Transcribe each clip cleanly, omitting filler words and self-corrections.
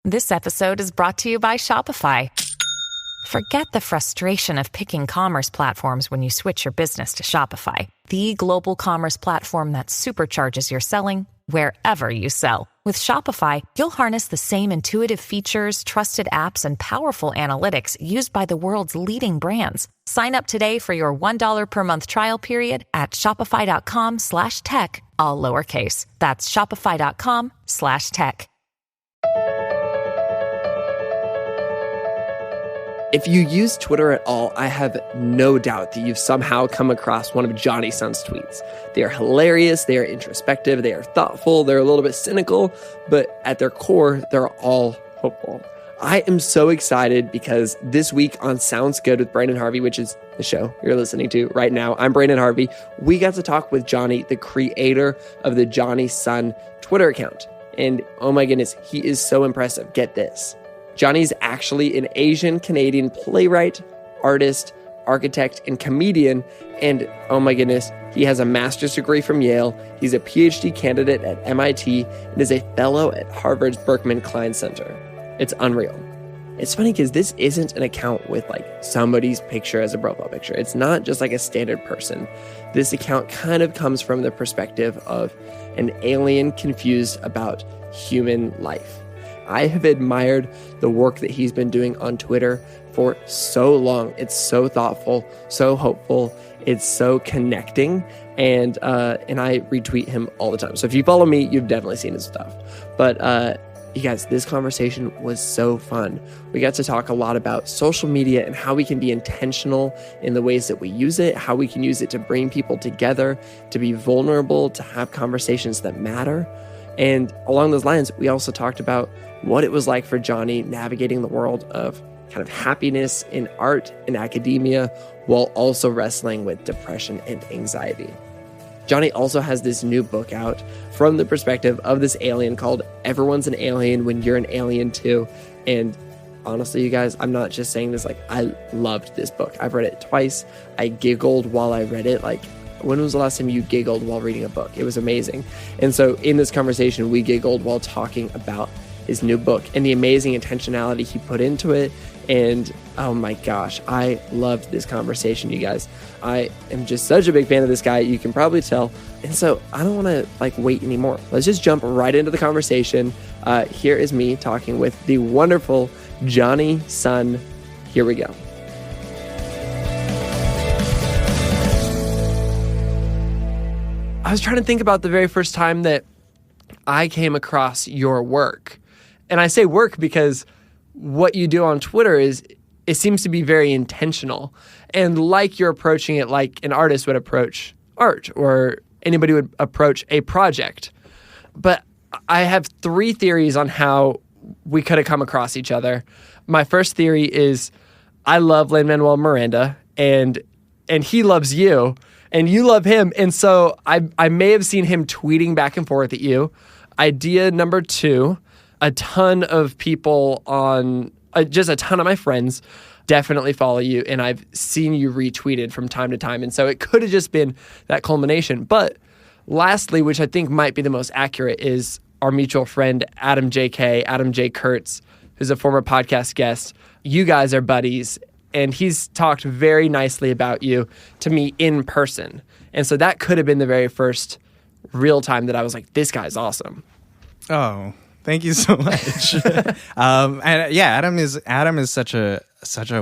This episode is brought to you by Shopify. Forget the frustration of picking commerce platforms when you switch your business to Shopify, the global commerce platform that supercharges your selling wherever you sell. With Shopify, you'll harness the same intuitive features, trusted apps, and powerful analytics used by the world's leading brands. Sign up today for your $1 per month trial period at shopify.com/tech, all lowercase. That's shopify.com/tech. If you use Twitter at all, I have no doubt that you've somehow come across one of Jonny Sun's tweets. They are hilarious, they are introspective, they are thoughtful, they're a little bit cynical, but at their core, they're all hopeful. I am so excited because this week on Sounds Good with Branden Harvey, which is the show you're listening to right now, I'm Branden Harvey. We got to talk with Jonny, the creator of the Jonny Sun Twitter account. And oh my goodness, he is so impressive. Get this. Jonny's actually an Asian-Canadian playwright, artist, architect, and comedian. And oh my goodness, he has a master's degree from Yale. He's a PhD candidate at MIT and is a fellow at Harvard's Berkman Klein Center. It's unreal. It's funny because this isn't an account with like somebody's picture as a profile picture. It's not just like a standard person. This account kind of comes from the perspective of an alien confused about human life. I have admired the work that he's been doing on Twitter for so long. It's so thoughtful, so hopeful, it's so connecting, and I retweet him all the time. So if you follow me, you've definitely seen his stuff. But you guys, this conversation was so fun. We got to talk a lot about social media and how we can be intentional in the ways that we use it, how we can use it to bring people together, to be vulnerable, to have conversations that matter. And along those lines, we also talked about what it was like for Jonny navigating the world of kind of happiness in art and academia while also wrestling with depression and anxiety. Jonny also has this new book out from the perspective of this alien called Everyone's an Alien When You're an Aliebn Too. And honestly, you guys, I'm not just saying this, like, I loved this book. I've read it twice. I giggled while I read it. Like, when was the last time you giggled while reading a book? It was amazing. And so in this conversation, we giggled while talking about his new book and the amazing intentionality he put into it. And oh my gosh, I loved this conversation, you guys. I am just such a big fan of this guy. You can probably tell. And so I don't want to wait anymore. Let's just jump right into the conversation. Here is me talking with the wonderful Jonny Sun. Here we go. I was trying to think about the very first time that I came across your work. And I say work because what you do on Twitter it seems to be very intentional. And like you're approaching it like an artist would approach art or anybody would approach a project. But I have 3 theories on how we could have come across each other. My first theory is I love Lin-Manuel Miranda and he loves you. And you love him. And so I may have seen him tweeting back and forth at you. Idea number 2, a ton of people just a ton of my friends definitely follow you. And I've seen you retweeted from time to time. And so it could have just been that culmination. But lastly, which I think might be the most accurate, is our mutual friend, Adam J. Kurtz, who's a former podcast guest. You guys are buddies. And he's talked very nicely about you to me in person. And so that could have been the very first real time that I was like, this guy's awesome. Oh, thank you so much. And yeah, Adam is such a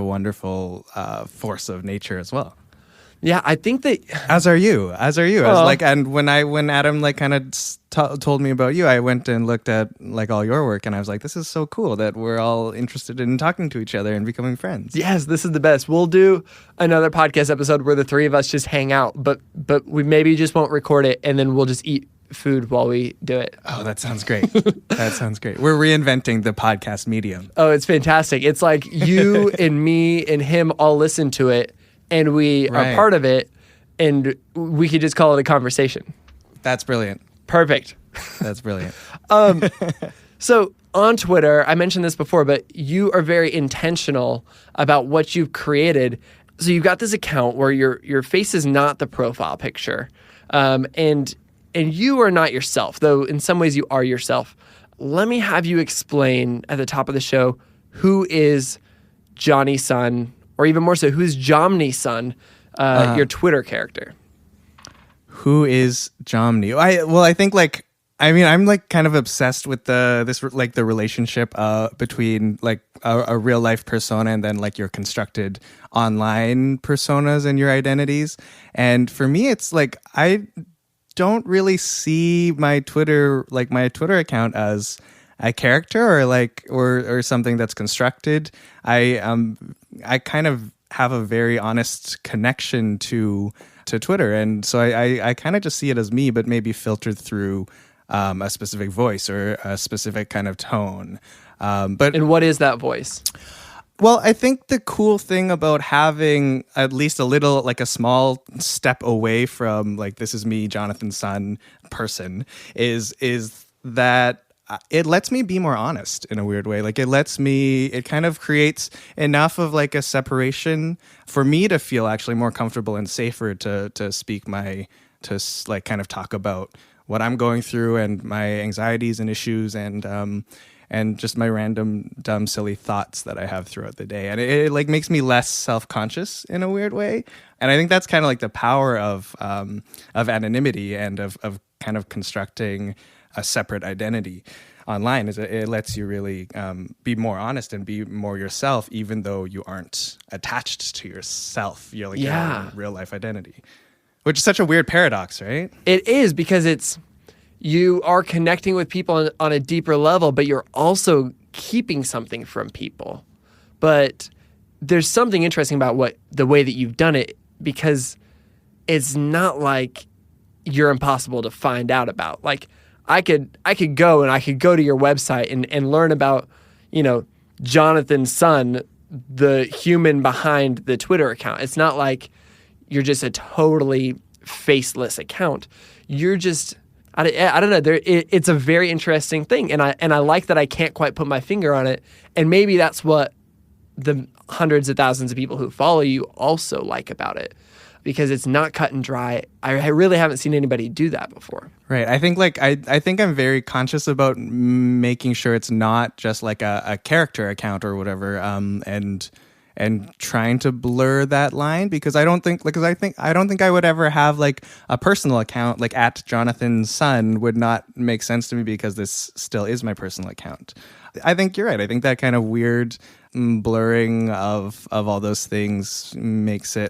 wonderful force of nature as well. Yeah, I think that... As are you. I was and when Adam kind of told me about you, I went and looked at all your work, and I was like, this is so cool that we're all interested in talking to each other and becoming friends. Yes, this is the best. We'll do another podcast episode where the 3 of us just hang out, but we maybe just won't record it, and then we'll just eat food while we do it. Oh, that sounds great. That sounds great. We're reinventing the podcast medium. Oh, it's fantastic. It's like you and me and him all listen to it, and we are part of it, and we could just call it a conversation. That's brilliant. Perfect. That's brilliant. So on Twitter, I mentioned this before, but you are very intentional about what you've created. So you've got this account where your face is not the profile picture, and you are not yourself, though in some ways you are yourself. let me have you explain at the top of the show, who is Jonny Sun, or even more so, who's Jomny Sun, your Twitter character? Who is Jomny? I think like, I mean, I'm like kind of obsessed with the relationship between like a real life persona and then like your constructed online personas and your identities. And for me, it's like I don't really see my Twitter account as a character or something that's constructed. I kind of have a very honest connection to Twitter, and so I kind of just see it as me, but maybe filtered through a specific voice or a specific kind of tone. And what is that voice? Well, I think the cool thing about having at least a little, like a small step away from like, this is me, Jonathan Sun person, is that it lets me be more honest in a weird way. Like it kind of creates enough of like a separation for me to feel actually more comfortable and safer to speak to like kind of talk about what I'm going through and my anxieties and issues and just my random dumb silly thoughts that I have throughout the day. And it like makes me less self-conscious in a weird way. And I think that's kind of like the power of anonymity and of kind of constructing a separate identity online, is it lets you really be more honest and be more yourself, even though you aren't attached to yourself. You're like your own real life identity, which is such a weird paradox, right? It is, because you are connecting with people on a deeper level, but you're also keeping something from people. But there's something interesting about the way that you've done it, because it's not like you're impossible to find out about. Like I could go to your website and learn about, Jonathan Sun, the human behind the Twitter account. It's not like you're just a totally faceless account. You're just, I don't know. It's a very interesting thing, and I like that I can't quite put my finger on it. And maybe that's what the hundreds of thousands of people who follow you also like about it, because it's not cut and dry. I really haven't seen anybody do that before. Right. I think I think I'm very conscious about making sure it's not just like a character account or whatever, and trying to blur that line, because I don't think I would ever have like a personal account, like at Jonathan Sun would not make sense to me, because this still is my personal account. I think you're right. I think that kind of weird blurring of all those things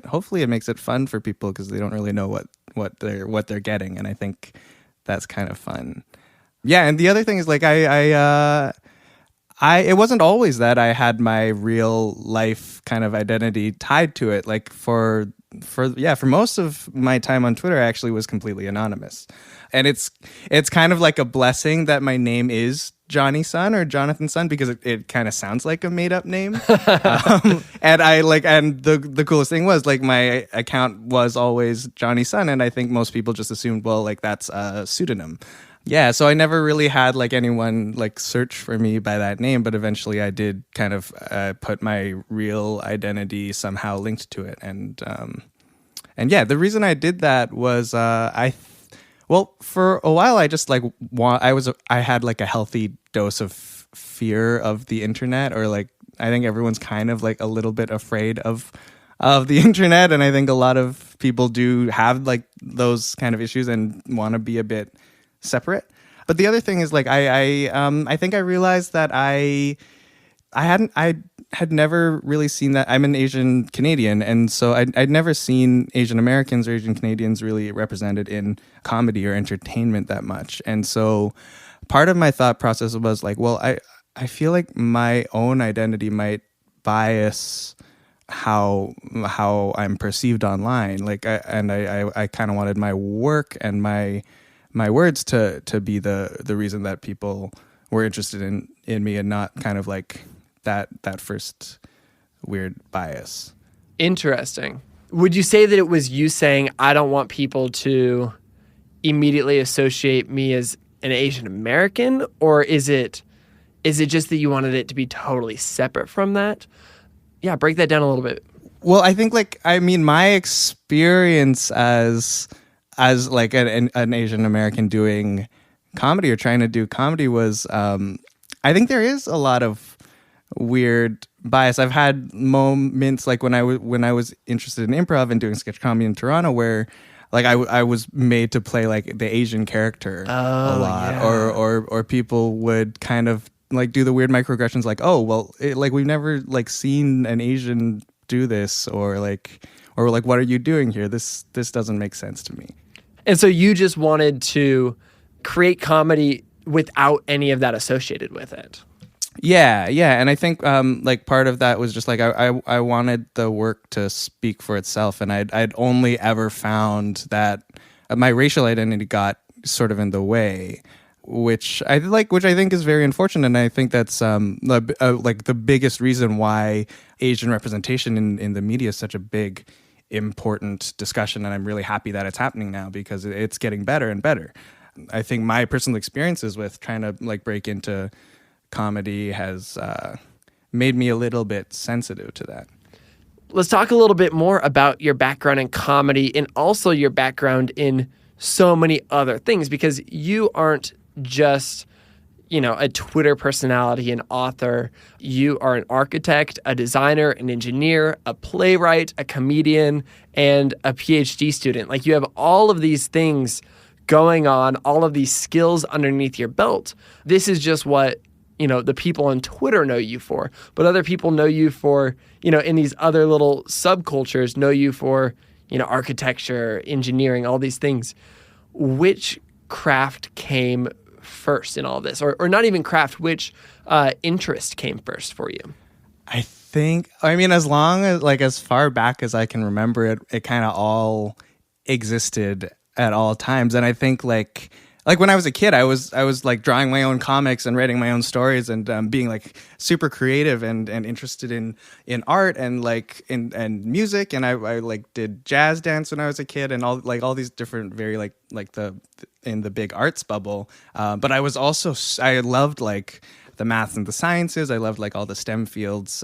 hopefully it makes it fun for people, because they don't really know what they're getting, and I think that's kind of fun. Yeah, and the other thing is like it wasn't always that I had my real life kind of identity tied to it. Like for most of my time on Twitter, I actually was completely anonymous. And it's kind of like a blessing that my name is Jonny Sun or Jonathan Sun, because it kind of sounds like a made up name. And the coolest thing was like my account was always Jonny Sun. And I think most people just assumed, well, like that's a pseudonym. Yeah, so I never really had like anyone like search for me by that name, but eventually I did kind of put my real identity somehow linked to it, and yeah, the reason I did that was for a while I just like I had like a healthy dose of fear of the internet, or like I think everyone's kind of like a little bit afraid of the internet, and I think a lot of people do have like those kind of issues and want to be a bit separate. But the other thing is like I think I realized that I had never really seen that. I'm an Asian Canadian, and so I'd never seen Asian Americans or Asian Canadians really represented in comedy or entertainment that much. And so part of my thought process was like, well, I feel like my own identity might bias how I'm perceived online. Like I kind of wanted my work and my words to be the reason that people were interested in me, and not kind of like that first weird bias. Interesting. Would you say that it was you saying, I don't want people to immediately associate me as an Asian American, or is it just that you wanted it to be totally separate from that? Yeah, break that down a little bit. Well, I think my experience as like an Asian American doing comedy or trying to do comedy was, I think there is a lot of weird bias. I've had moments like when I was interested in improv and doing sketch comedy in Toronto where like I was made to play like the Asian character a lot, yeah. or people would kind of like do the weird microaggressions like, oh well, like we've never like seen an Asian do this, or like what are you doing here? This doesn't make sense to me. And so you just wanted to create comedy without any of that associated with it. Yeah, and I think like part of that was just like I wanted the work to speak for itself, and I'd only ever found that my racial identity got sort of in the way, which I think is very unfortunate, and I think that's like the biggest reason why Asian representation in the media is such a big, important discussion, and I'm really happy that it's happening now because it's getting better and better. I think my personal experiences with trying to like break into comedy has made me a little bit sensitive to that. Let's talk a little bit more about your background in comedy and also your background in so many other things, because you aren't just, a Twitter personality, an author. You are an architect, a designer, an engineer, a playwright, a comedian, and a PhD student. Like, you have all of these things going on, all of these skills underneath your belt. This is just what the people on Twitter know you for, but other people know you for, in these other little subcultures, know you for, architecture, engineering, all these things. Which craft came first in all this? Or not even craft, which interest came first for you? As long as, like, as far back as I can remember it kind of all existed at all times. And I think like when I was a kid, I was like drawing my own comics and writing my own stories and being like super creative and interested in art and like and music. And I like did jazz dance when I was a kid and all these different very like in the big arts bubble. But I was also, I loved like the maths and the sciences. I loved like all the STEM fields.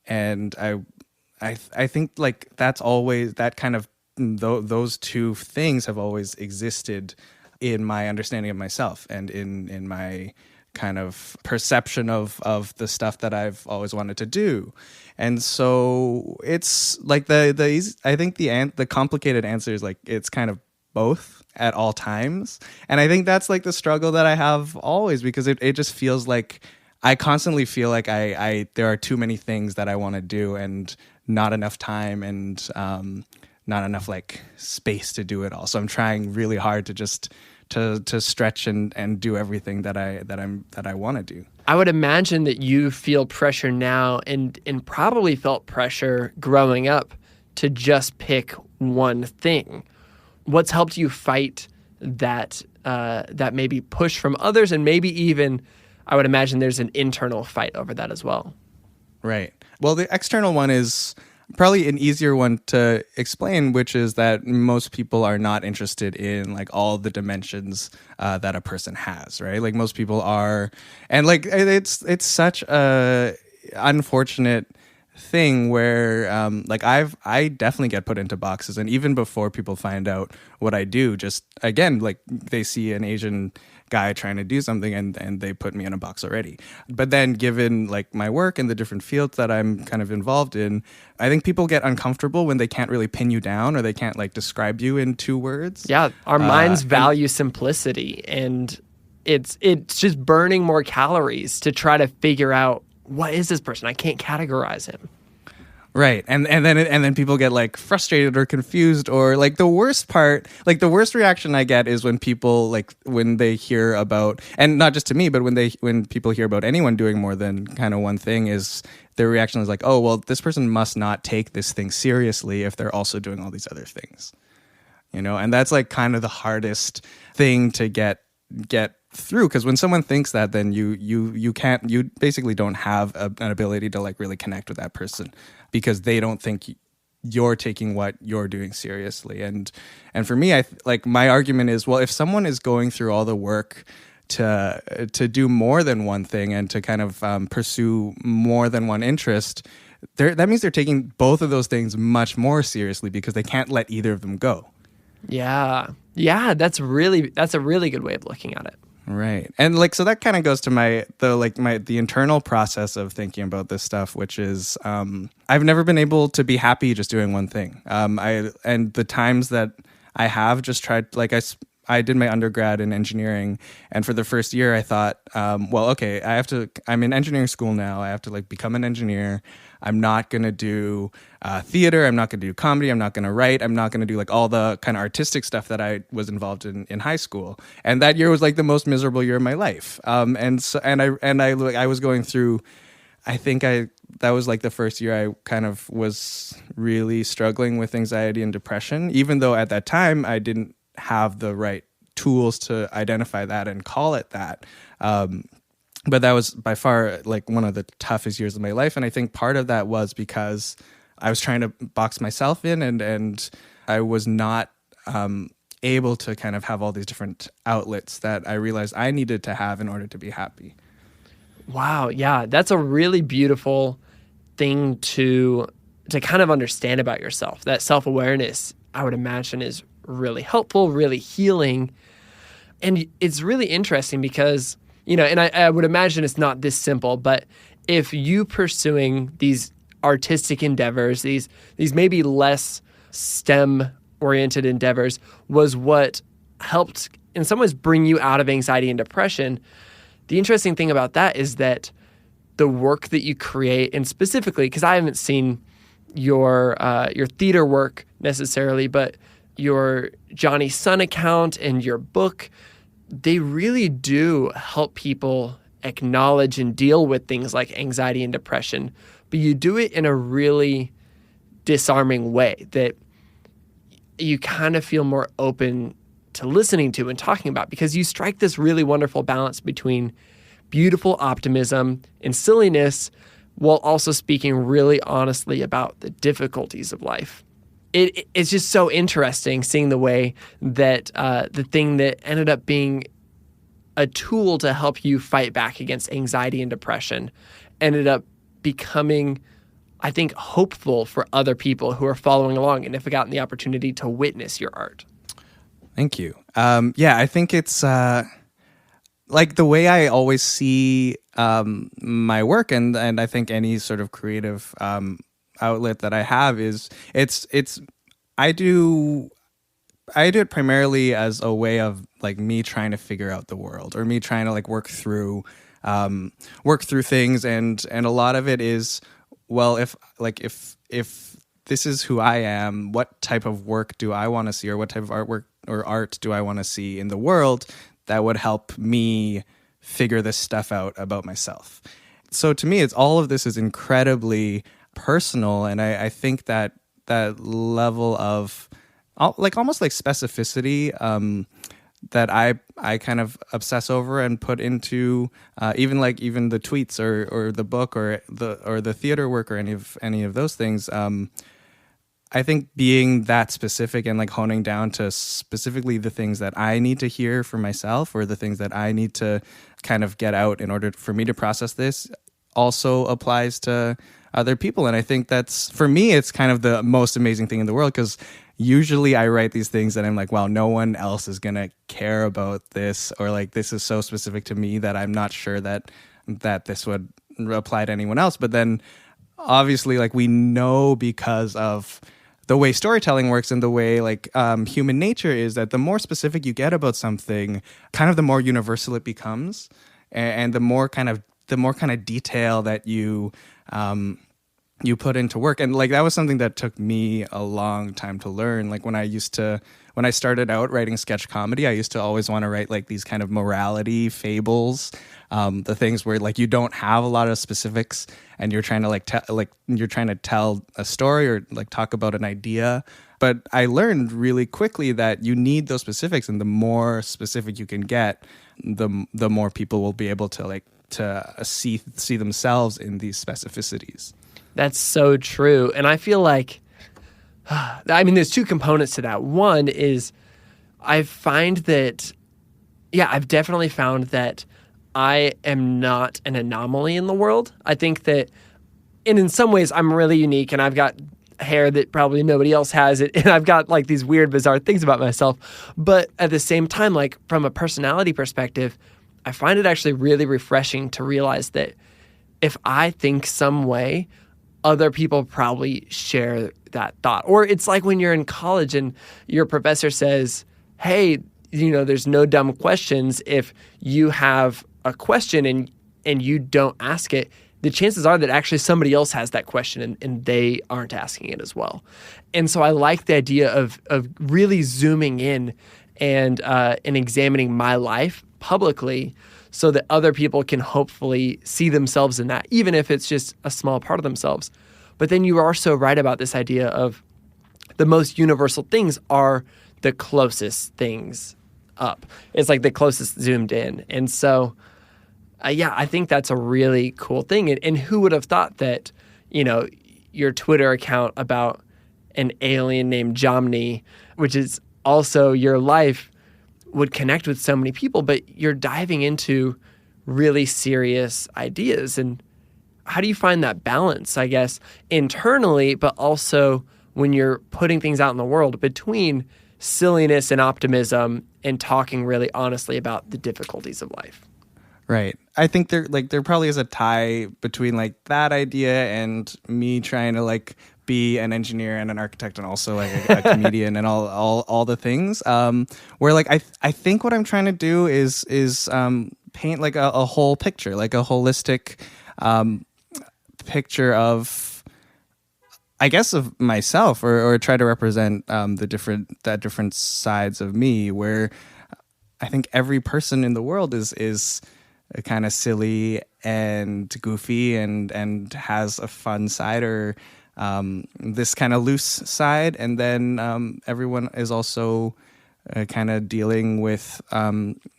And I think like that's always that kind of those two things have always existed in my understanding of myself and in my kind of perception of the stuff that I've always wanted to do. And so it's like I think the complicated answer is like it's kind of both at all times. And I think that's like the struggle that I have always, because it just feels like I constantly feel like I there are too many things that I want to do and not enough time and not enough like space to do it all. So I'm trying really hard to just to stretch and do everything that I want to do. I would imagine that you feel pressure now and probably felt pressure growing up to just pick one thing. What's helped you fight that maybe push from others, and maybe even I would imagine there's an internal fight over that as well. Right. Well, the external one is probably an easier one to explain, which is that most people are not interested in like all the dimensions that a person has, right? Like most people are, and like it's such a unfortunate thing where like I definitely get put into boxes, and even before people find out what I do, just again like they see an Asian guy trying to do something and they put me in a box already. But then given like my work and the different fields that I'm kind of involved in, I think people get uncomfortable when they can't really pin you down or they can't like describe you in 2 words. Yeah, our minds value simplicity, and it's just burning more calories to try to figure out, what is this person? I can't categorize him. Right. And then people get like frustrated or confused, or like the worst part, like the worst reaction I get is when people like when they hear about, and not just to me, but when people hear about anyone doing more than kind of one thing, is their reaction is like, oh, well, this person must not take this thing seriously if they're also doing all these other things. And that's like kind of the hardest thing to get through, because when someone thinks that, then you basically don't have an ability to like really connect with that person, because they don't think you're taking what you're doing seriously. And for me, like my argument is, well, if someone is going through all the work to do more than one thing and to kind of pursue more than one interest, that means they're taking both of those things much more seriously, because they can't let either of them go. Yeah. Yeah, that's a really good way of looking at it. Right. And so that kind of goes to the internal process of thinking about this stuff, which is I've never been able to be happy just doing one thing. And the times that I have just tried, I did my undergrad in engineering, and for the first year I thought, okay, I'm in engineering school now. I have to become an engineer. I'm not going to do theater. I'm not going to do comedy. I'm not going to write. I'm not going to do all the kind of artistic stuff that I was involved in high school. And that year was the most miserable year of my life. I was going through, I think that was the first year I kind of was really struggling with anxiety and depression, even though at that time I didn't have the right tools to identify that and call it that. But that was by far one of the toughest years of my life. And I think part of that was because I was trying to box myself in and I was not able to kind of have all these different outlets that I realized I needed to have in order to be happy. Wow. Yeah. That's a really beautiful thing to kind of understand about yourself. That self-awareness, I would imagine, is really helpful, really healing. And it's really interesting because, and I would imagine it's not this simple, but if you pursuing these artistic endeavors, these maybe less STEM-oriented endeavors was what helped in some ways bring you out of anxiety and depression, the interesting thing about that is that the work that you create, and specifically, because I haven't seen your theater work necessarily, but your Jonny Sun account and your book, they really do help people acknowledge and deal with things like anxiety and depression, but you do it in a really disarming way that you kind of feel more open to listening to and talking about, because you strike this really wonderful balance between beautiful optimism and silliness while also speaking really honestly about the difficulties of life. It's just so interesting seeing the way that the thing that ended up being a tool to help you fight back against anxiety and depression ended up becoming, I think, hopeful for other people who are following along and have gotten the opportunity to witness your art. Thank you. I think it's the way I always see my work, and I think any sort of creative outlet that I have is I do it primarily as a way of me trying to figure out the world, or me trying to work through things, and a lot of it is, well, if this is who I am, what type of work do I want to see, or what type of artwork or art do I want to see in the world that would help me figure this stuff out about myself. So to me, all of this is incredibly personal, and I think that level of almost specificity that I kind of obsess over and put into even the tweets or the book or the theater work or any of those things. I think being that specific and honing down to specifically the things that I need to hear for myself, or the things that I need to kind of get out in order for me to process this, also applies to other people. And I think that's, for me, it's kind of the most amazing thing in the world, because usually I write these things and I'm like, wow, no one else is going to care about this, or this is so specific to me that I'm not sure that this would apply to anyone else. But then obviously we know, because of the way storytelling works and the way human nature is, that the more specific you get about something, kind of the more universal it becomes, and the more kind of detail that you put into work. And that was something that took me a long time to learn. When I started out writing sketch comedy, I used to always want to write these kind of morality fables, the things where you don't have a lot of specifics, and you're trying to you're trying to tell a story or talk about an idea. But I learned really quickly that you need those specifics, and the more specific you can get, the more people will be able to see themselves in these specificities. That's so true. And I feel there's two components to that. One is I've definitely found that I am not an anomaly in the world. I think that, and in some ways I'm really unique, and I've got hair that probably nobody else has it. And I've got like these weird, bizarre things about myself. But at the same time, like from a personality perspective, I find it actually really refreshing to realize that if I think some way, other people probably share that thought. Or it's like when you're in college and your professor says, hey, there's no dumb questions. If you have a question and you don't ask it, the chances are that actually somebody else has that question and they aren't asking it as well. And so I like the idea of really zooming in and examining my life publicly so that other people can hopefully see themselves in that, even if it's just a small part of themselves. But then you are so right about this idea of the most universal things are the closest things up. It's like the closest zoomed in. And so I think that's a really cool thing. And who would have thought that, your Twitter account about an alien named Jonny, which is also your life, would connect with so many people, but you're diving into really serious ideas. And how do you find that balance, I guess, internally, but also when you're putting things out in the world between silliness and optimism and talking really honestly about the difficulties of life? Right. I think there probably is a tie between like that idea and me trying to like be an engineer and an architect and also like a comedian and all the things. Where like I think what I'm trying to do is paint like a whole picture, like a holistic picture of, I guess, of myself, or try to represent the different sides of me, where I think every person in the world is kind of silly and goofy and has a fun side or this kind of loose side. And then everyone is also kind of dealing with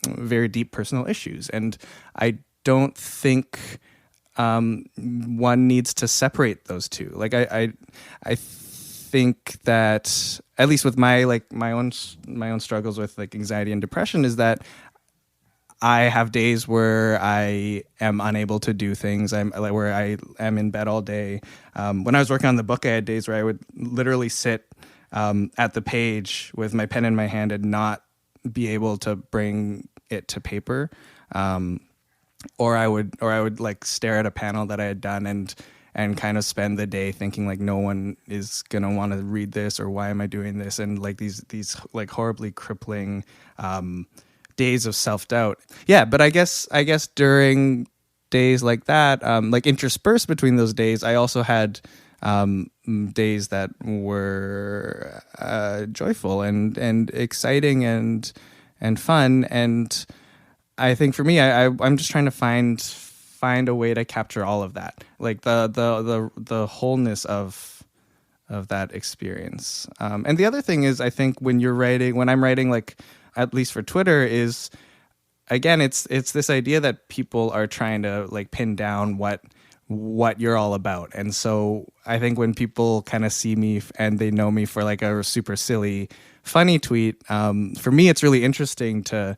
very deep personal issues. And I don't think one needs to separate those two. Like I think that, at least with my own struggles with like anxiety and depression, is that I have days where I am unable to do things. Where I am in bed all day. When I was working on the book, I had days where I would literally sit at the page with my pen in my hand and not be able to bring it to paper. Or I would like stare at a panel that I had done and kind of spend the day thinking like no one is gonna want to read this, or why am I doing this, and like these like horribly crippling days of self-doubt. Yeah, but I guess during days like that, like interspersed between those days, I also had days that were joyful and exciting and fun. And I think for me, I'm just trying to find a way to capture all of that, like the wholeness of that experience. And the other thing is, I think when I'm writing, like at least for Twitter, is again, it's this idea that people are trying to like pin down what you're all about. And so I think when people kind of see me and they know me for like a super silly, funny tweet, for me, it's really interesting to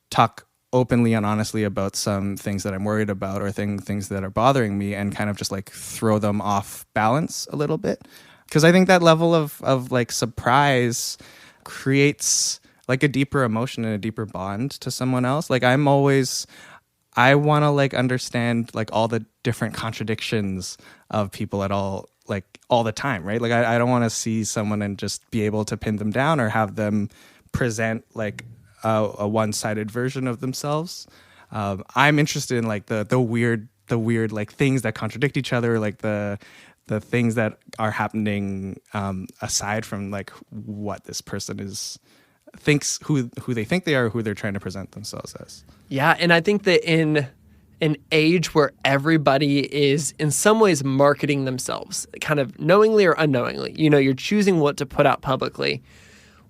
talk openly and honestly about some things that I'm worried about, or things that are bothering me, and kind of just like throw them off balance a little bit. Because I think that level of like surprise creates like a deeper emotion and a deeper bond to someone else. Like I want to like understand like all the different contradictions of people at all, like all the time, right? Like I don't want to see someone and just be able to pin them down or have them present like a one-sided version of themselves. I'm interested in like the weird like things that contradict each other, like the things that are happening aside from like what this person thinks, who they think they are, who they're trying to present themselves as. Yeah, and I think that in an age where everybody is in some ways marketing themselves, kind of knowingly or unknowingly, you're choosing what to put out publicly,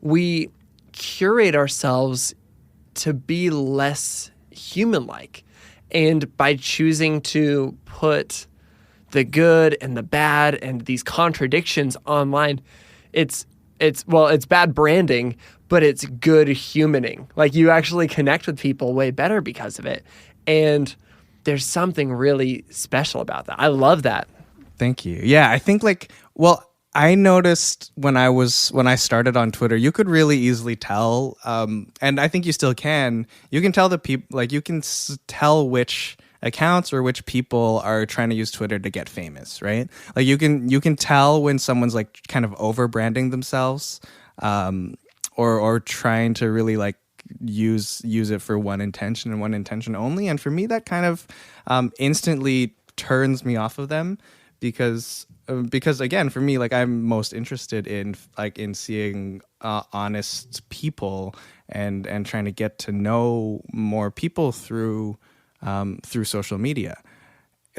we curate ourselves to be less human-like. And by choosing to put the good and the bad and these contradictions online, it's bad branding, but it's good humaning. Like you actually connect with people way better because of it. And there's something really special about that. I love that. Thank you. Yeah, I think I noticed when I started on Twitter, you could really easily tell, and I think you still can. You can tell the people, like you can tell which accounts or which people are trying to use Twitter to get famous, right? Like you can tell when someone's like kind of over branding themselves, or trying to really like use it for one intention and one intention only. And for me, that kind of instantly turns me off of them. Because again, for me, like I'm most interested in seeing honest people and trying to get to know more people through social media.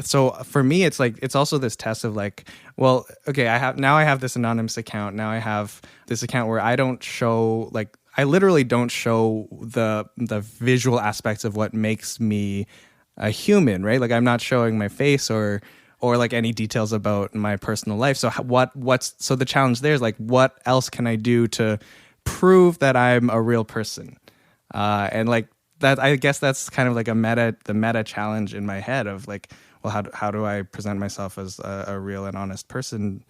So for me, it's also this test of like, well, okay, I have this anonymous account. Now I have this account where I literally don't show the visual aspects of what makes me a human, right? Like I'm not showing my face or like any details about my personal life. So so the challenge there is like, what else can I do to prove that I'm a real person? And like that, I guess that's kind of like the meta challenge in my head of like, well, how do I present myself as a real and honest person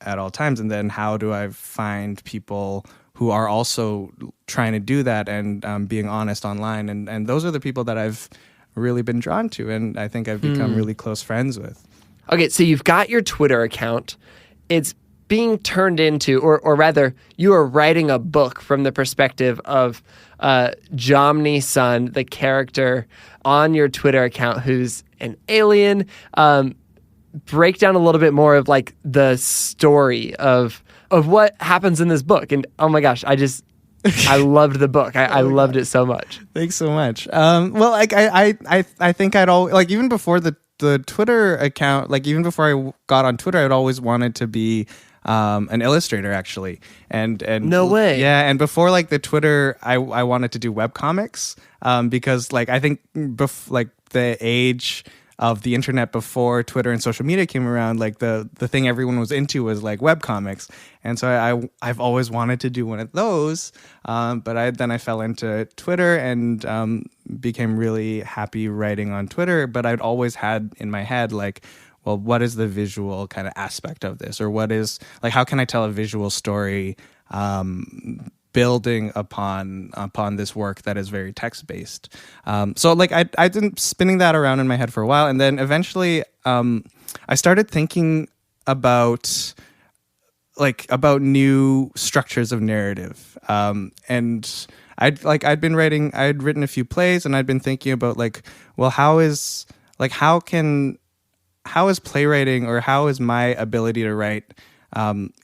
at all times? And then how do I find people who are also trying to do that and being honest online? And those are the people that I've really been drawn to, and I think I've become really close friends with. Okay, so you've got your Twitter account. It's being turned into, or rather, you are writing a book from the perspective of Jonny Sun, the character on your Twitter account who's an alien. Break down a little bit more of like the story of what happens in this book. And oh my gosh, I loved the book. I loved it so much. Thanks so much. Well, like I think I'd always, like even before the Twitter account, like even before I got on Twitter, I'd always wanted to be an illustrator actually. And no way. Yeah, and before like the Twitter, I wanted to do webcomics because like I think like the age of the internet before Twitter and social media came around, like the thing everyone was into was like webcomics. And so I've always wanted to do one of those. But I fell into Twitter and became really happy writing on Twitter. But I'd always had in my head, like, well, what is the visual kind of aspect of this? Or what is, like, how can I tell a visual story building upon this work that is very text-based? So like I've been spinning that around in my head for a while, and then eventually I started thinking about new structures of narrative, and I'd written a few plays, and I'd been thinking about like, well, how is playwriting, or how is my ability to write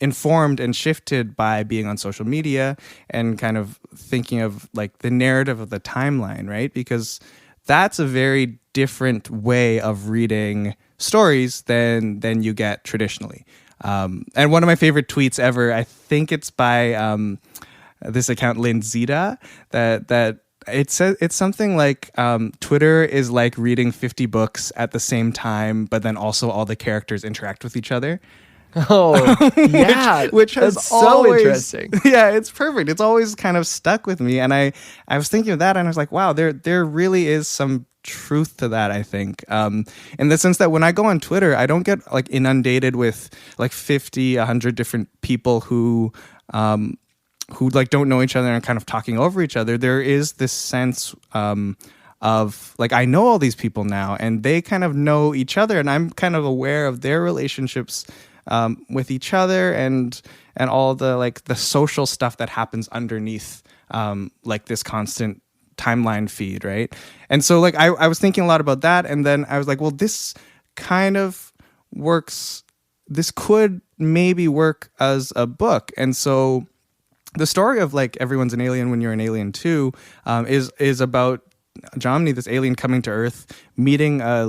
informed and shifted by being on social media and kind of thinking of like the narrative of the timeline, right? Because that's a very different way of reading stories than you get traditionally. And one of my favorite tweets ever, I think it's by this account Linzita, that it says it's something like Twitter is like reading 50 books at the same time, but then also all the characters interact with each other. Oh, yeah. which has that's always, so interesting. Yeah, it's perfect. It's always kind of stuck with me. And I was thinking of that, and I was like, wow, there really is some truth to that, I think. In the sense that when I go on Twitter, I don't get like inundated with like 50, 100 different people who like don't know each other and kind of talking over each other. There is this sense of like, I know all these people now, and they kind of know each other, and I'm kind of aware of their relationships with each other and all the like the social stuff that happens underneath like this constant timeline feed, right? And so like I was thinking a lot about that, and then I was like, well, this kind of works. This could maybe work as a book. And so the story of like Everyone's an Alien When You're an Alien Too is about Jonny, this alien coming to Earth, meeting a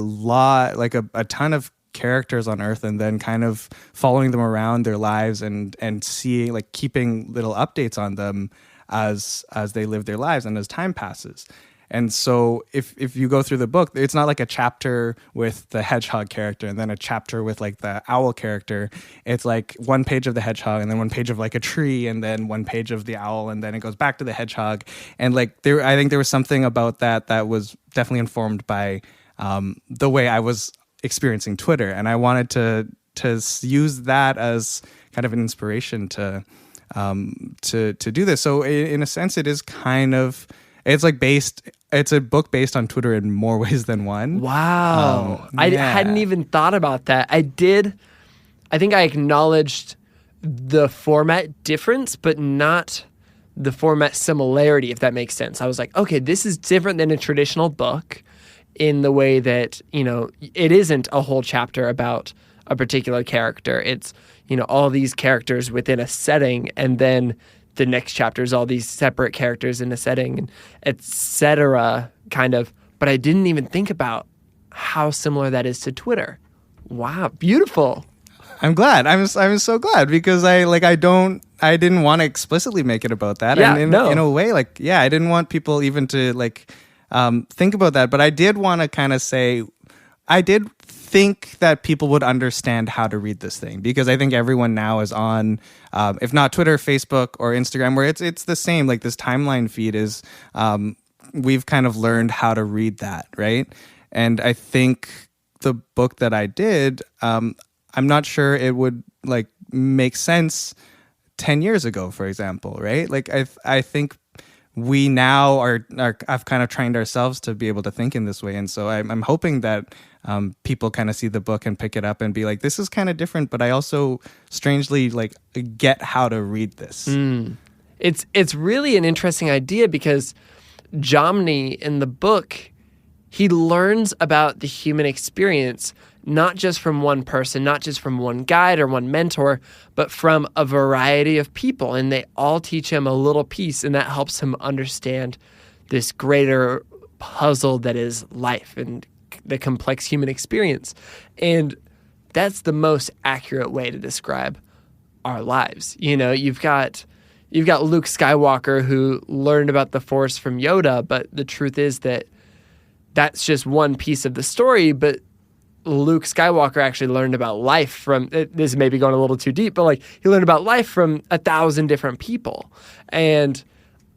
ton of characters on Earth, and then kind of following them around their lives and seeing, like, keeping little updates on them as they live their lives and as time passes. And so if you go through the book, it's not like a chapter with the hedgehog character and then a chapter with like the owl character. It's like one page of the hedgehog and then one page of like a tree and then one page of the owl, and then it goes back to the hedgehog. And like I think there was something about that was definitely informed by the way I was experiencing Twitter. And I wanted use that as kind of an inspiration to do this. So in a sense, it is kind of, it's a book based on Twitter in more ways than one. Wow. I hadn't even thought about that. I think I acknowledged the format difference, but not the format similarity, if that makes sense. I was like, okay, this is different than a traditional book in the way that, it isn't a whole chapter about a particular character. It's, all these characters within a setting, and then the next chapter is all these separate characters in a setting, etc. kind of. But I didn't even think about how similar that is to Twitter. Wow, beautiful. I'm glad. I'm so glad, because I didn't want to explicitly make it about that. Yeah, and in a way, I didn't want people even to think about that. But I did want to kind of say, I did think that people would understand how to read this thing, because I think everyone now is on, if not Twitter, Facebook, or Instagram, where it's the same. Like, this timeline feed is, we've kind of learned how to read that, right? And I think the book that I did, I'm not sure it would make sense 10 years ago, for example, right? Like, I think we now have kind of trained ourselves to be able to think in this way. And so I'm hoping that people kind of see the book and pick it up and be like, this is kind of different, but I also strangely get how to read this. It's really an interesting idea, because Jonny in the book, he learns about the human experience not just from one person, not just from one guide or one mentor, but from a variety of people. And they all teach him a little piece, and that helps him understand this greater puzzle that is life and the complex human experience. And that's the most accurate way to describe our lives. You've got Luke Skywalker, who learned about the Force from Yoda, but the truth is that that's just one piece of the story. But Luke Skywalker actually learned about life from, this may be going a little too deep, but he learned about life from 1,000 different people. And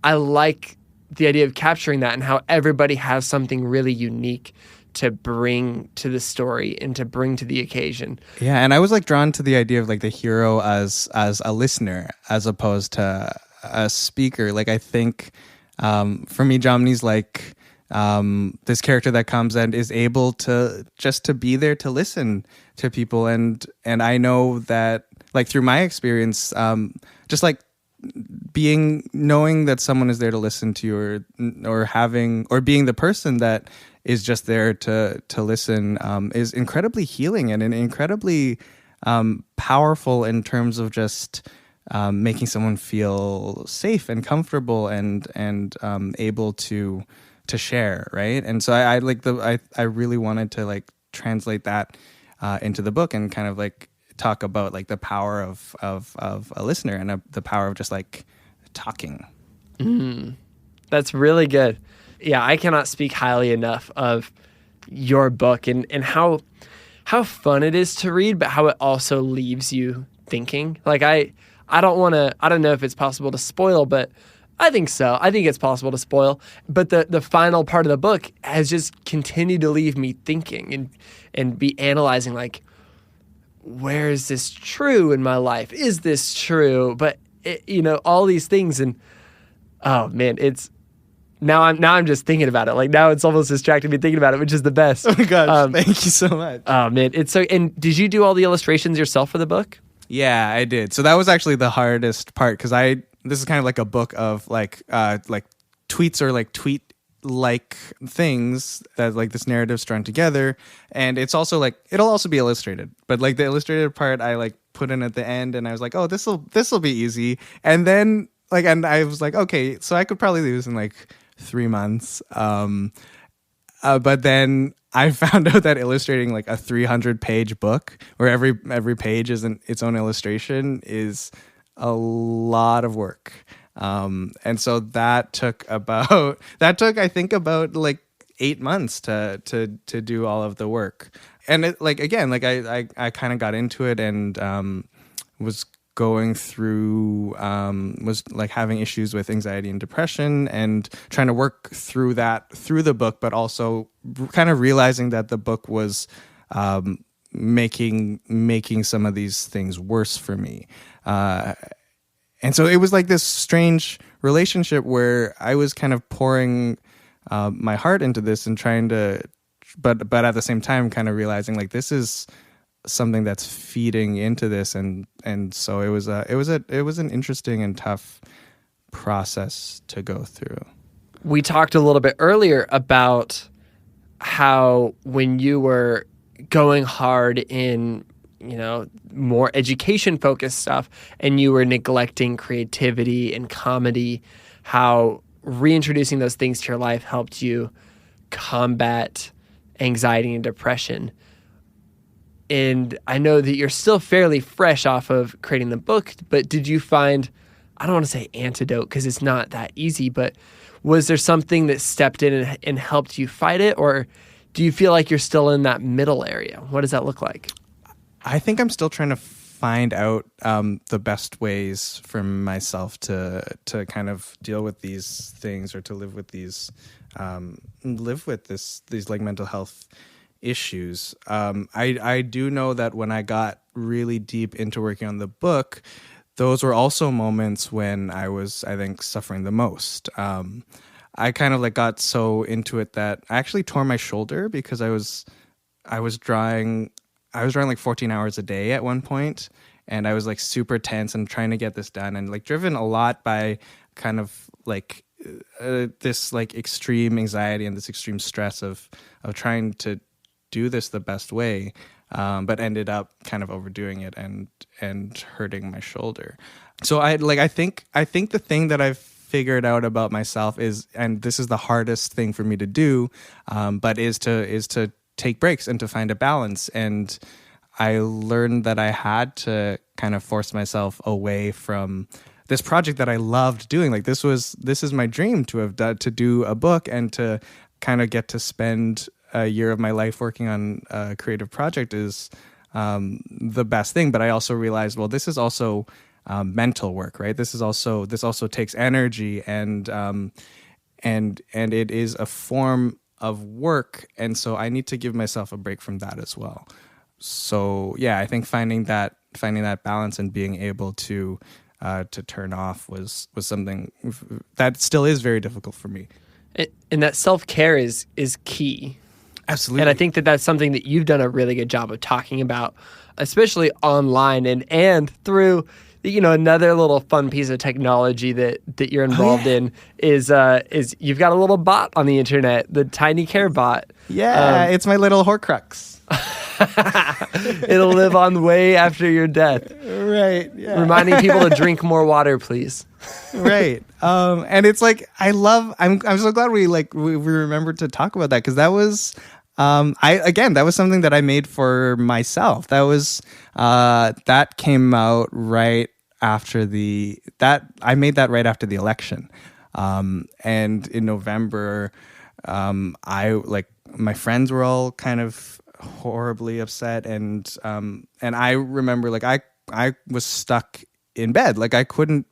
I like the idea of capturing that, and how everybody has something really unique to bring to the story and to bring to the occasion. Yeah, and I was drawn to the idea of the hero as a listener as opposed to a speaker. I think for me, Jonny's this character that comes and is able to just to be there to listen to people, and I know that through my experience, just knowing that someone is there to listen to you, or being the person that is just there to listen, is incredibly healing and incredibly powerful in terms of just making someone feel safe and comfortable and able to share, right? And so I really wanted to translate that into the book, and kind of talk about the power of a listener, and the power of just talking. That's really good. Yeah, I cannot speak highly enough of your book and how fun it is to read, but how it also leaves you thinking. I don't know if it's possible to spoil, but I think so. I think it's possible to spoil. But the final part of the book has just continued to leave me thinking and be analyzing, where is this true in my life? Is this true? But all these things, and oh man, it's now I'm just thinking about it. Now it's almost distracting me thinking about it, which is the best. Oh my gosh, thank you so much. Oh man, it's so. And did you do all the illustrations yourself for the book? Yeah, I did. So that was actually the hardest part, because this is kind of a book of tweets or tweet things that this narrative strung together, and it's also it'll also be illustrated, but the illustrated part I put in at the end, and I was oh, this will be easy, and then and I was okay, so I could probably do this in 3 months, but then I found out that illustrating a 300-page book where every page is its own illustration is a lot of work. And so that took I think about 8 months to do all of the work. And it I kind of got into it, and was going through was having issues with anxiety and depression, and trying to work through that through the book, but also kind of realizing that the book was making some of these things worse for me. And so it was like this strange relationship where I was kind of pouring my heart into this and trying to, but at the same time kind of realizing like this is something that's feeding into this, and so it was an interesting and tough process to go through. We talked a little bit earlier about how when you were going hard in, more education-focused stuff and you were neglecting creativity and comedy, how reintroducing those things to your life helped you combat anxiety and depression. And I know that you're still fairly fresh off of creating the book, but did you find, I don't want to say antidote because it's not that easy, but was there something that stepped in and helped you fight it? Or do you feel like you're still in that middle area? What does that look like? I think I'm still trying to find out the best ways for myself to kind of deal with these things, or to live with these like mental health issues. I do know that when I got really deep into working on the book, those were also moments when I was, I think, suffering the most. I kind of like got so into it that I actually tore my shoulder because I was drawing like 14 hours a day at one point, and I was like super tense and trying to get this done, and like driven a lot by kind of like this like extreme anxiety and this extreme stress of trying to do this the best way, but ended up kind of overdoing it and hurting my shoulder. So I think the thing that I've figured out about myself is, and this is the hardest thing for me to do, but is to take breaks and to find a balance. And I learned that I had to kind of force myself away from this project that I loved doing. Like this is my dream to have done, to do a book and to kind of get to spend a year of my life working on a creative project is the best thing. But I also realized, well, this is also mental work, right? This also takes energy, and it is a form of work, and so I need to give myself a break from that as well. So yeah, I think finding that balance and being able to turn off was something that still is very difficult for me. And that self-care is key. Absolutely. And I think that's something that you've done a really good job of talking about, especially online and through, another little fun piece of technology that you're involved in is you've got a little bot on the internet, the Tiny Care bot. Yeah, it's my little Horcrux. It'll live on way after your death. Right. Yeah. Reminding people to drink more water, please. Right. And it's like I'm so glad we remembered to talk about that, because that was that was something that I made for myself. That came out right after I made that right after the election. And in November, my friends were all kind of horribly upset, and I remember I was stuck in bed. Like I couldn't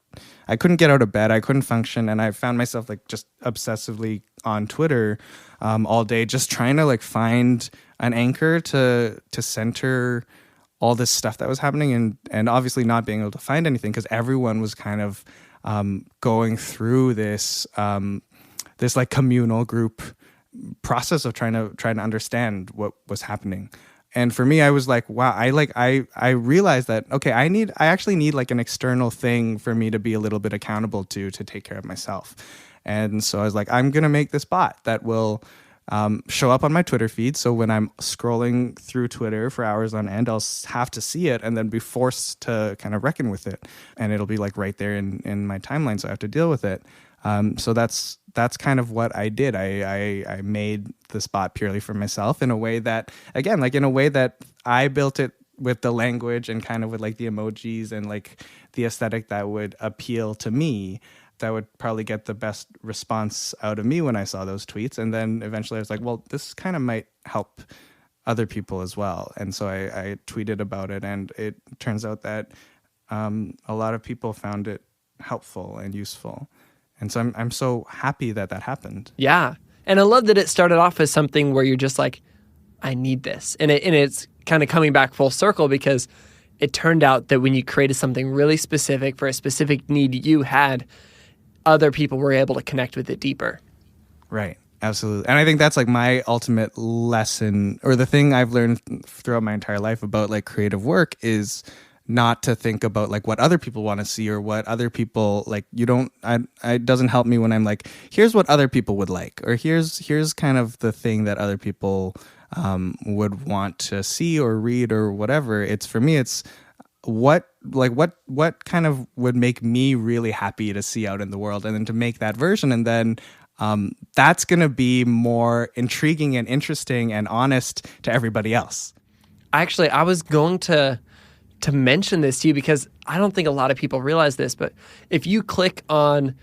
get out of bed. I couldn't function, and I found myself just obsessively on Twitter all day, just trying to find an anchor to center all this stuff that was happening, and obviously not being able to find anything because everyone was kind of going through this communal group process of trying to understand what was happening. And for me, I was like, wow, I realized that, okay, I actually need an external thing for me to be a little bit accountable to take care of myself. And so I was like, I'm going to make this bot that will show up on my Twitter feed. So when I'm scrolling through Twitter for hours on end, I'll have to see it and then be forced to kind of reckon with it. And it'll be right there in my timeline. So I have to deal with it. So that's kind of what I did. I made this bot purely for myself in a way that, again, in a way that I built it with the language and kind of with the emojis and the aesthetic that would appeal to me, that would probably get the best response out of me when I saw those tweets. And then eventually I was like, well, this kind of might help other people as well. And so I tweeted about it, and it turns out that a lot of people found it helpful and useful. And so I'm so happy that happened. Yeah. And I love that it started off as something where you're just like, I need this. And it's kind of coming back full circle, because it turned out that when you created something really specific for a specific need you had, other people were able to connect with it deeper. Right. Absolutely. And I think that's like my ultimate lesson, or the thing I've learned throughout my entire life about like creative work, is not to think about like what other people want to see or what other people like. It doesn't help me when I'm like, here's what other people would like, or here's kind of the thing that other people would want to see or read or whatever. It's for me, it's what kind of would make me really happy to see out in the world, and then to make that version, and then that's going to be more intriguing and interesting and honest to everybody else. Actually, I was going to mention this to you because I don't think a lot of people realize this, but if you click on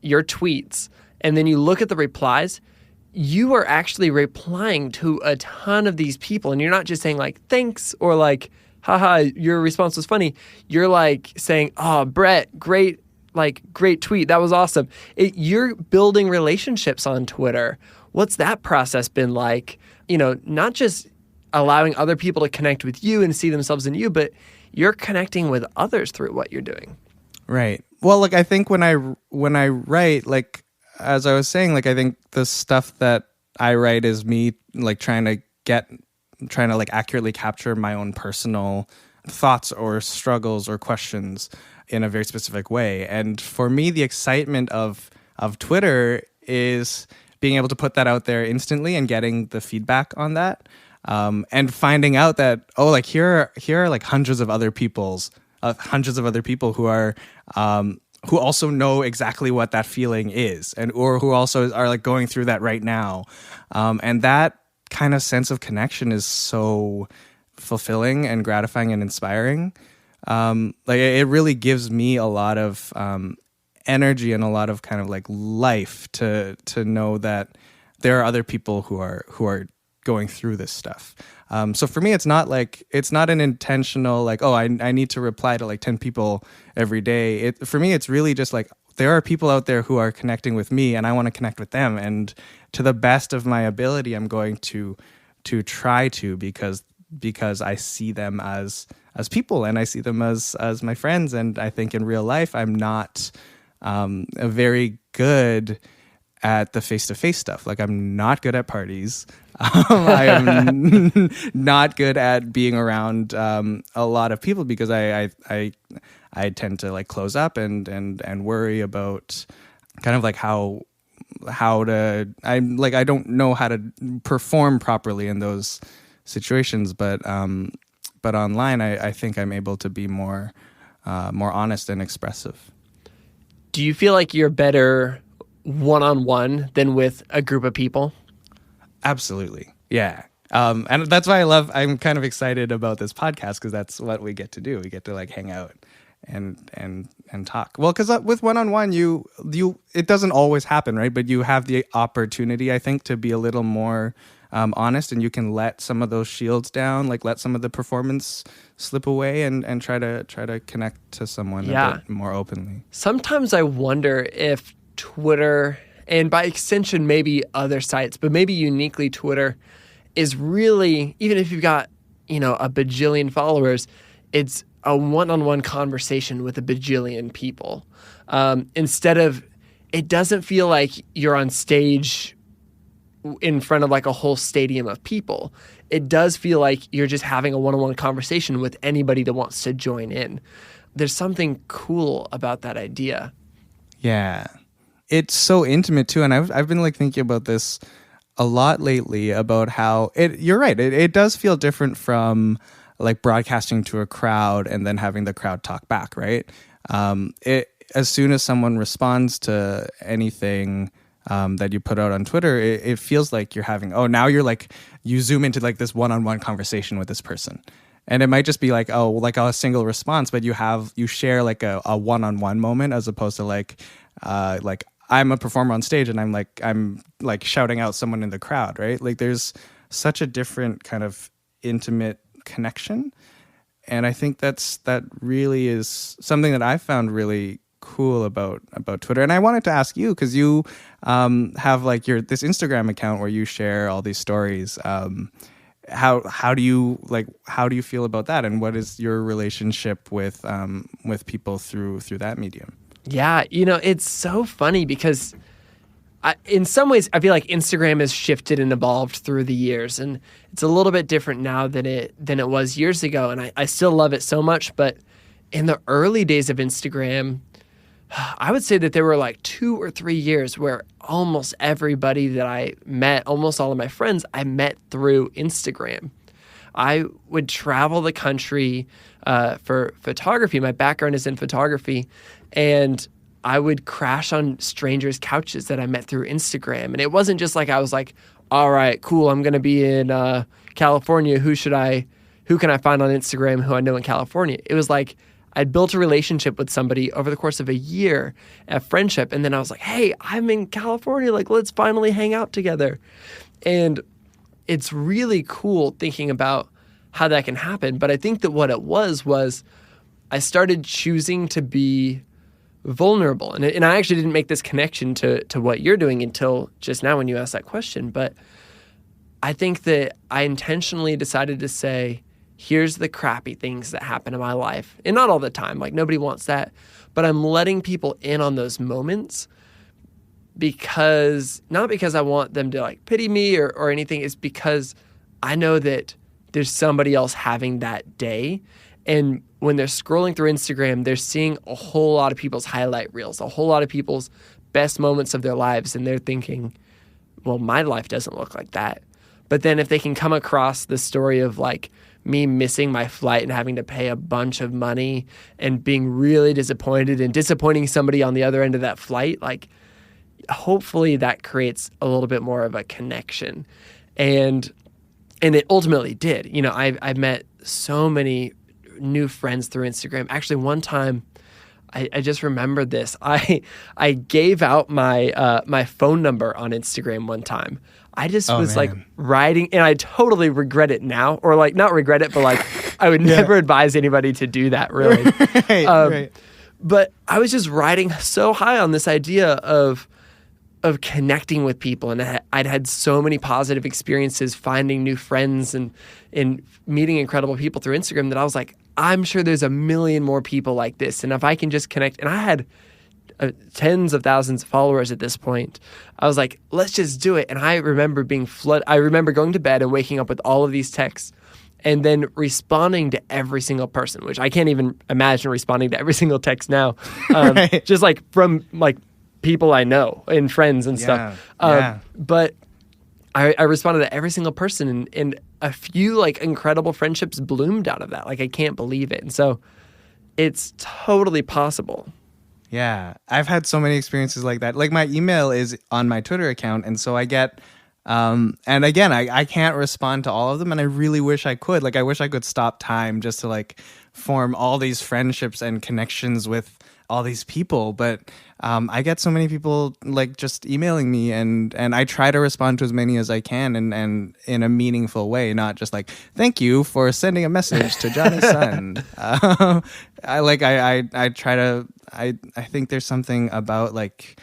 your tweets and then you look at the replies, you are actually replying to a ton of these people. And you're not just saying like, thanks, or like, haha, your response was funny. You're like saying, oh, Brett, great tweet. That was awesome. You're building relationships on Twitter. What's that process been like? Not just allowing other people to connect with you and see themselves in you, but you're connecting with others through what you're doing. Right. Well, like I think when I write, like as I was saying, like I think the stuff that I write is me like trying to like accurately capture my own personal thoughts or struggles or questions in a very specific way. And for me, the excitement of Twitter is being able to put that out there instantly and getting the feedback on that. And finding out that, like here are like hundreds of other people who are who also know exactly what that feeling is, or who also are like going through that right now. And that kind of sense of connection is so fulfilling and gratifying and inspiring. Like it really gives me a lot of energy and a lot of kind of like life to know that there are other people who are going through this stuff. So for me, it's not an intentional like, oh, I need to reply to like 10 people every day. For me, it's really just like there are people out there who are connecting with me, and I want to connect with them. And to the best of my ability, I'm going to try to, because I see them as people, and I see them as my friends. And I think in real life, I'm not very good at the face-to-face stuff. Like I'm not good at parties. I am not good at being around a lot of people, because I tend to like close up and worry about kind of like how to, I don't know how to perform properly in those situations, but online I think I'm able to be more honest and expressive. Do you feel like you're better one-on-one than with a group of people? Absolutely. Yeah. And that's why I'm kind of excited about this podcast, because that's what we get to do. We get to like hang out and talk. Well, because with one-on-one, you it doesn't always happen, right? But you have the opportunity, I think, to be a little more honest, and you can let some of those shields down, like let some of the performance slip away, and try to connect to someone a bit more openly. Sometimes I wonder if Twitter, and by extension maybe other sites, but maybe uniquely Twitter, is really, even if you've got a bajillion followers, it's a one-on-one conversation with a bajillion people. Instead of, it doesn't feel like you're on stage in front of like a whole stadium of people. It does feel like you're just having a one-on-one conversation with anybody that wants to join in. There's something cool about that idea. Yeah. It's so intimate too. And I've been like thinking about this a lot lately, about how you're right. It does feel different from like broadcasting to a crowd and then having the crowd talk back, right? As soon as someone responds to anything that you put out on Twitter, it feels like you're having, now you're like, you zoom into like this one-on-one conversation with this person. And it might just be like, like a single response, but you share like a one-on-one moment, as opposed to like I'm a performer on stage and I'm like shouting out someone in the crowd, right? Like there's such a different kind of intimate connection. And I think that really is something that I found really cool about Twitter. And I wanted to ask you, because you have like this Instagram account where you share all these stories. how do you feel about that, and what is your relationship with people through that medium? Yeah, it's so funny because in some ways I feel like Instagram has shifted and evolved through the years, and it's a little bit different now than it was years ago, and I still love it so much. But in the early days of Instagram, I would say that there were like 2 or 3 years where almost everybody that I met, almost all of my friends, I met through Instagram. I would travel the country for photography. My background is in photography, and I would crash on strangers' couches that I met through Instagram. And it wasn't just like I was like, all right, cool, I'm going to be in California. Who can I find on Instagram who I know in California? It was like I'd built a relationship with somebody over the course of a year, a friendship, and then I was like, hey, I'm in California, like let's finally hang out together. And it's really cool thinking about how that can happen. But I think that what it was I started choosing to be vulnerable. And I actually didn't make this connection to what you're doing until just now when you asked that question. But I think that I intentionally decided to say, here's the crappy things that happen in my life. And not all the time, like nobody wants that. But I'm letting people in on those moments not because I want them to like pity me or anything. It's because I know that there's somebody else having that day. And when they're scrolling through Instagram, they're seeing a whole lot of people's highlight reels, a whole lot of people's best moments of their lives. And they're thinking, well, my life doesn't look like that. But then if they can come across the story of like me missing my flight and having to pay a bunch of money and being really disappointed and disappointing somebody on the other end of that flight, like hopefully that creates a little bit more of a connection. And it ultimately did. I've met so many new friends through Instagram. Actually, one time, I just remembered this. I gave out my phone number on Instagram one time. I just was like writing, and I totally regret it now, or like not regret it, but like I would never advise anybody to do that, really. Right. But I was just riding so high on this idea of connecting with people, and I'd had so many positive experiences finding new friends and meeting incredible people through Instagram that I was like, I'm sure there's a million more people like this, and if I can just connect, and I had tens of thousands of followers at this point, I was like, let's just do it. And I remember being flooded. I remember going to bed and waking up with all of these texts and then responding to every single person, which I can't even imagine responding to every single text now. Right. Just like from like people I know and friends and stuff. But I responded to every single person, and a few like incredible friendships bloomed out of that. Like I can't believe it. And so it's totally possible. Yeah, I've had so many experiences like that. Like my email is on my Twitter account, and so I get, and again, I can't respond to all of them, and I really wish I could. Like I wish I could stop time just to like form all these friendships and connections with all these people, but I get so many people like just emailing me, and I try to respond to as many as I can, and in a meaningful way, not just like, thank you for sending a message to Jonny's son. I think there's something about like,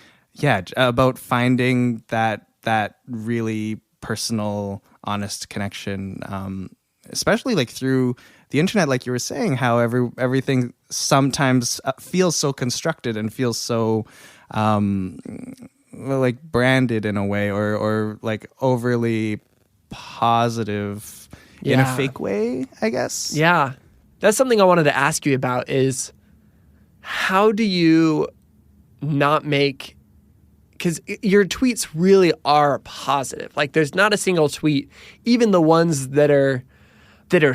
about finding that really personal, honest connection, especially like through the internet, like you were saying, how everything sometimes feels so constructed and feels so like branded in a way, or like overly positive in a fake way, I guess. Yeah. That's something I wanted to ask you about is how do you not make, because your tweets really are positive. Like there's not a single tweet, even the ones that are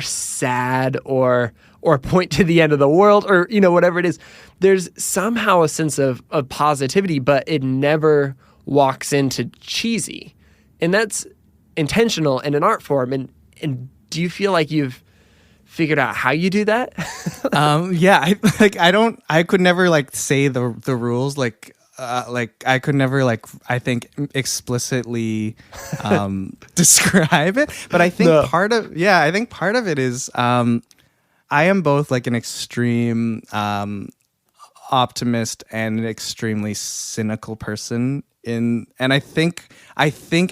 sad or point to the end of the world or, whatever it is, there's somehow a sense of positivity, but it never walks into cheesy. And that's intentional and an art form. And do you feel like you've figured out how you do that? I could never like say the rules, like I could never I think explicitly describe it, but I think part of it is I am both like an extreme optimist and an extremely cynical person. And I think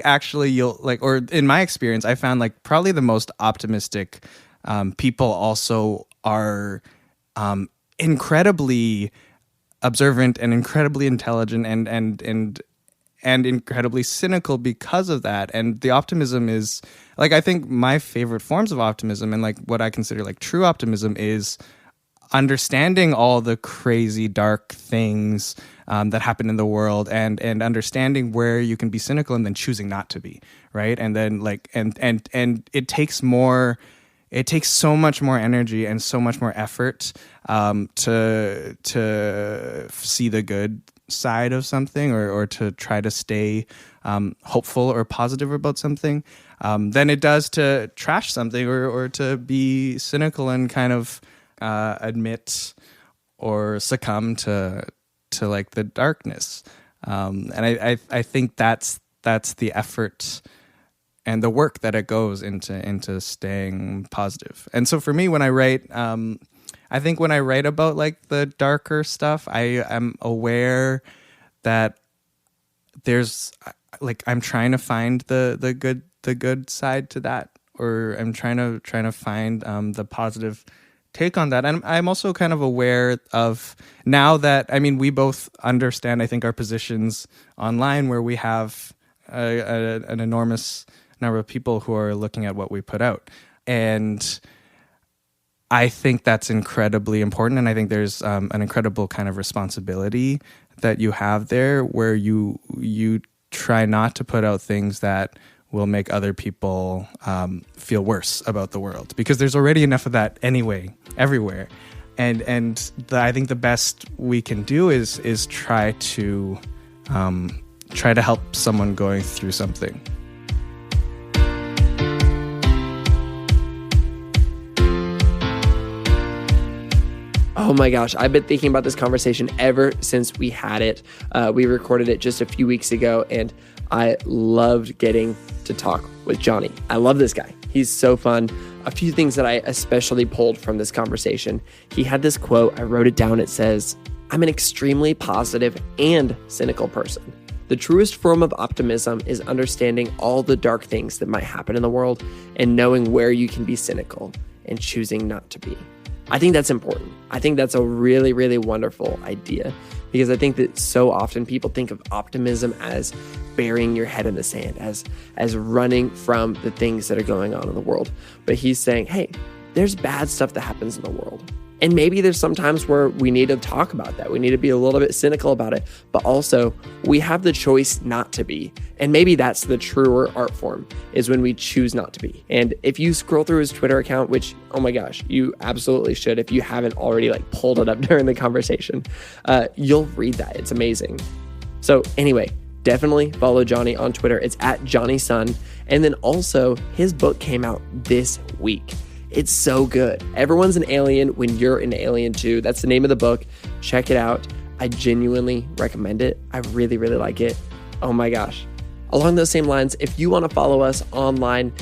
actually you'll like, or in my experience, I found like probably the most optimistic people also are incredibly observant and incredibly intelligent and incredibly cynical because of that. And the optimism is like, I think my favorite forms of optimism and like what I consider like true optimism is understanding all the crazy dark things that happen in the world and understanding where you can be cynical and then choosing not to be, right? And then like and it takes so much more energy and so much more effort to see the good side of something or to try to stay hopeful or positive about something than it does to trash something or to be cynical and kind of admit or succumb to like the darkness. And I think that's the effort and the work that it goes into staying positive. And so for me, when I write, I think when I write about like the darker stuff, I am aware that there's like, I'm trying to find the good side to that, or I'm trying to find the positive take on that. And I'm also kind of aware of now that, I mean, we both understand, I think, our positions online where we have an enormous number of people who are looking at what we put out. And I think that's incredibly important. And I think there's an incredible kind of responsibility that you have there where you try not to put out things that will make other people feel worse about the world, because there's already enough of that anyway, everywhere. And I think the best we can do is try to help someone going through something. Oh my gosh, I've been thinking about this conversation ever since we had it. We recorded it just a few weeks ago, and I loved getting to talk with Jonny. I love this guy. He's so fun. A few things that I especially pulled from this conversation. He had this quote, I wrote it down. It says, "I'm an extremely positive and cynical person. The truest form of optimism is understanding all the dark things that might happen in the world and knowing where you can be cynical and choosing not to be." I think that's important. I think that's a really, really wonderful idea, because I think that so often people think of optimism as burying your head in the sand, as running from the things that are going on in the world. But he's saying, hey, there's bad stuff that happens in the world. And maybe there's some times where we need to talk about that. We need to be a little bit cynical about it, but also we have the choice not to be. And maybe that's the truer art form, is when we choose not to be. And if you scroll through his Twitter account, which, oh my gosh, you absolutely should, if you haven't already like pulled it up during the conversation, you'll read that. It's amazing. So anyway, definitely follow Jonny on Twitter. It's at JonnySun. And then also his book came out this week. It's so good. Everyone's an alien when you're an alien too. That's the name of the book. Check it out. I genuinely recommend it. I really, really like it. Oh my gosh. Along those same lines, if you want to follow us online,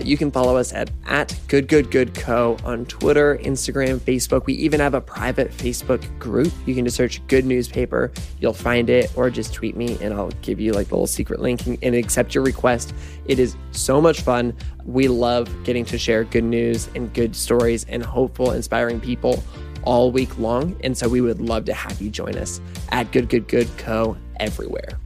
you can follow us at GoodGoodGoodCo on Twitter, Instagram, Facebook. We even have a private Facebook group. You can just search Good Newspaper. You'll find it, or just tweet me and I'll give you like a little secret link and accept your request. It is so much fun. We love getting to share good news and good stories and hopeful, inspiring people all week long. And so we would love to have you join us at GoodGoodGoodCo everywhere.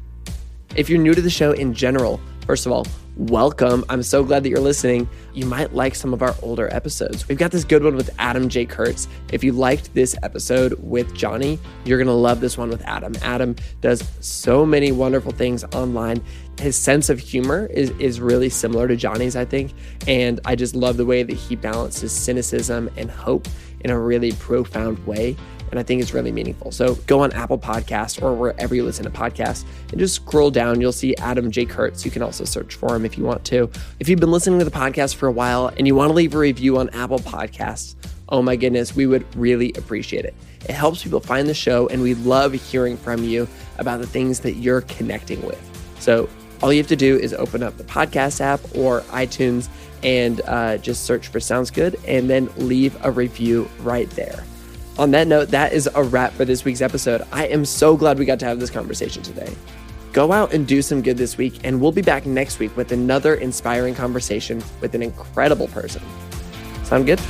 If you're new to the show in general, first of all, welcome. I'm so glad that you're listening. You might like some of our older episodes. We've got this good one with Adam J. Kurtz. If you liked this episode with Jonny, you're going to love this one with Adam. Adam does so many wonderful things online. His sense of humor is really similar to Jonny's, I think. And I just love the way that he balances cynicism and hope in a really profound way. And I think it's really meaningful. So go on Apple Podcasts or wherever you listen to podcasts and just scroll down. You'll see Adam J. Kurtz. You can also search for him if you want to. If you've been listening to the podcast for a while and you want to leave a review on Apple Podcasts, oh my goodness, we would really appreciate it. It helps people find the show, and we love hearing from you about the things that you're connecting with. So all you have to do is open up the podcast app or iTunes and just search for Sounds Good and then leave a review right there. On that note, that is a wrap for this week's episode. I am so glad we got to have this conversation today. Go out and do some good this week, and we'll be back next week with another inspiring conversation with an incredible person. Sound good?